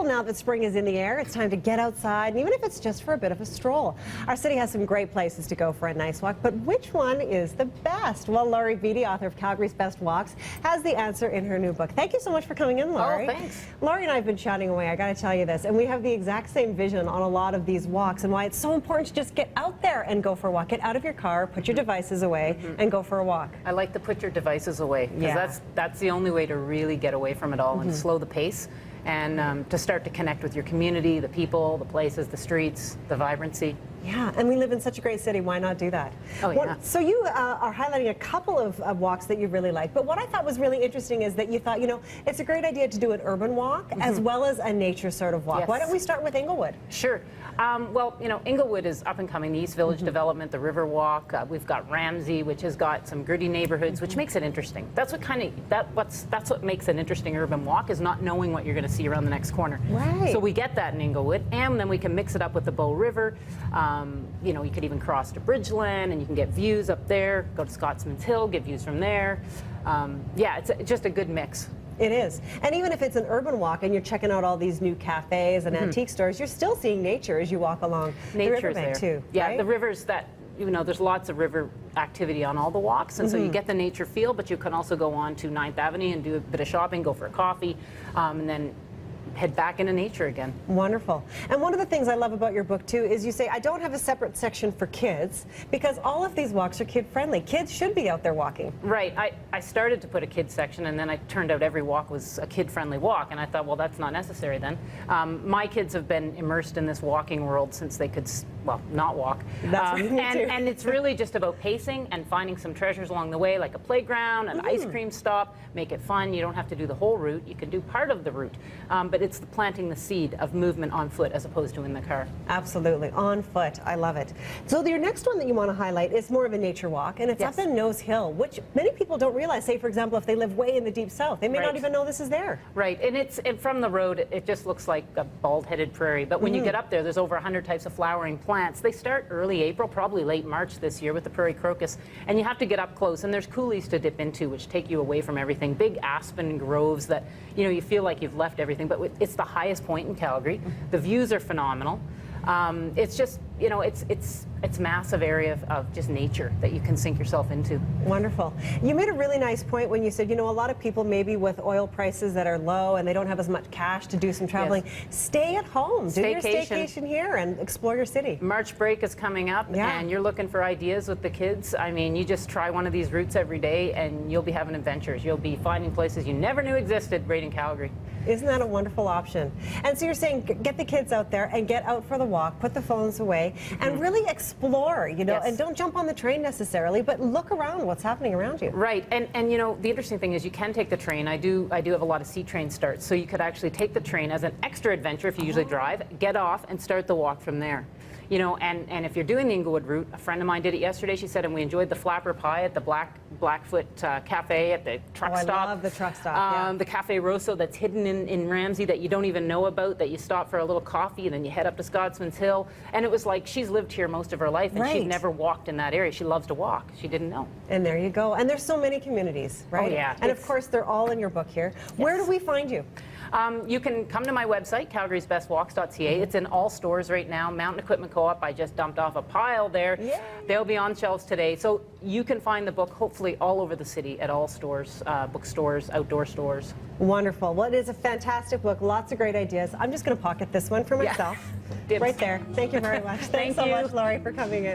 now that spring is in the air. It's time to get outside, and even if it's just for a bit of a stroll. Our city has some great places to go for a nice walk, but which one is the best? Well, Lori Beattie, author of Calgary's Best Walks, has the answer in her new book. Thank you so much for coming in, Lori. Oh, thanks. Lori and I have been chatting away, I got to tell you this, and we have the exact same vision on a lot of these walks and why it's so important to just get out there and go for a walk. Get out of your car, put your devices away, and go for a walk. I like to put your devices away, because that's the only way to really get away from it all and slow the pace, and to start to connect with your community, the people, the places, the streets, the vibrancy. Yeah, and we live in such a great city. Why not do that? Oh, yeah. So you are highlighting a couple of walks that you really like. But what I thought was really interesting is that you thought, you know, it's a great idea to do an urban walk as well as a nature sort of walk. Yes. Why don't we start with Inglewood? Sure. Well, you know, Inglewood is up and coming. The East Village development, the River Walk. We've got Ramsey, which has got some gritty neighborhoods, which makes it interesting. That's what makes an interesting urban walk, is not knowing what you're going to see around the next corner. Right. So we get that in Inglewood, and then we can mix it up with the Bow River. You know, you could even cross to Bridgeland, and you can get views up there. Go to Scotsman's Hill, get views from there. Yeah, it's just a good mix. It is. And even if it's an urban walk and you're checking out all these new cafes and antique stores, you're still seeing nature as you walk along the riverbank too. Yeah, right? the rivers that, you know, there's lots of river activity on all the walks, and so you get the nature feel, but you can also go on to 9th Avenue and do a bit of shopping, go for a coffee, and then head back into nature again. Wonderful. And one of the things I love about your book too is you say, I don't have a separate section for kids, because all of these walks are kid friendly. Kids should be out there walking. Right. I started to put a kids section, and then it turned out every walk was a kid friendly walk, and I thought, well, that's not necessary then. My kids have been immersed in this walking world since they could, well, not walk. That's me too. And it's really just about pacing and finding some treasures along the way, like a playground, an ice cream stop. Make it fun. You don't have to do the whole route. You can do part of the route. But it's planting the seed of movement on foot as opposed to in the car. Absolutely, on foot. I love it. So your next one that you want to highlight is more of a nature walk, and it's up in Nose Hill, which many people don't realize. Say, for example, if they live way in the deep south, they may not even know this is there. Right, and from the road, it just looks like a bald-headed prairie. But when you get up there, there's over 100 types of flowering plants. They start early April, probably late March this year with the prairie crocus, and you have to get up close. And there's coulees to dip into, which take you away from everything. Big aspen groves that, you know, you feel like you've left everything, but it's the highest point in Calgary. The views are phenomenal. It's just, you know, it's massive area of just nature that you can sink yourself into. Wonderful. You made a really nice point when you said, you know, a lot of people maybe with oil prices that are low and they don't have as much cash to do some traveling, stay at home, do your staycation here and explore your city. March break is coming up, and you're looking for ideas with the kids. I mean, you just try one of these routes every day and you'll be having adventures. You'll be finding places you never knew existed right in Calgary. Isn't that a wonderful option? And so you're saying get the kids out there and get out for the walk, put the phones away, and really explore, you know, and don't jump on the train necessarily, but look around what's happening around you. Right, and you know, the interesting thing is you can take the train. I do have a lot of C-train starts, so you could actually take the train as an extra adventure if you usually drive, get off and start the walk from there. You know, and if you're doing the Inglewood route, a friend of mine did it yesterday. She said, and we enjoyed the flapper pie at the Blackfoot Cafe at the truck stop. I love the truck stop. The Cafe Rosso that's hidden in Ramsey that you don't even know about, that you stop for a little coffee and then you head up to Scotsman's Hill. And it was like, she's lived here most of her life and she'd never walked in that area. She loves to walk. She didn't know. And there you go. And there's so many communities, right? Oh, yeah. And of course, they're all in your book here. Where do we find you? You can come to my website, calgarysbestwalks.ca. It's in all stores right now. Mountain Equipment Co-op, I just dumped off a pile there. Yay. They'll be on shelves today. So you can find the book hopefully all over the city at all stores, bookstores, outdoor stores. Wonderful. Well, it is a fantastic book. Lots of great ideas. I'm just going to pocket this one for myself. Right there. Thank you very much. Thanks so much, Lori, for coming in.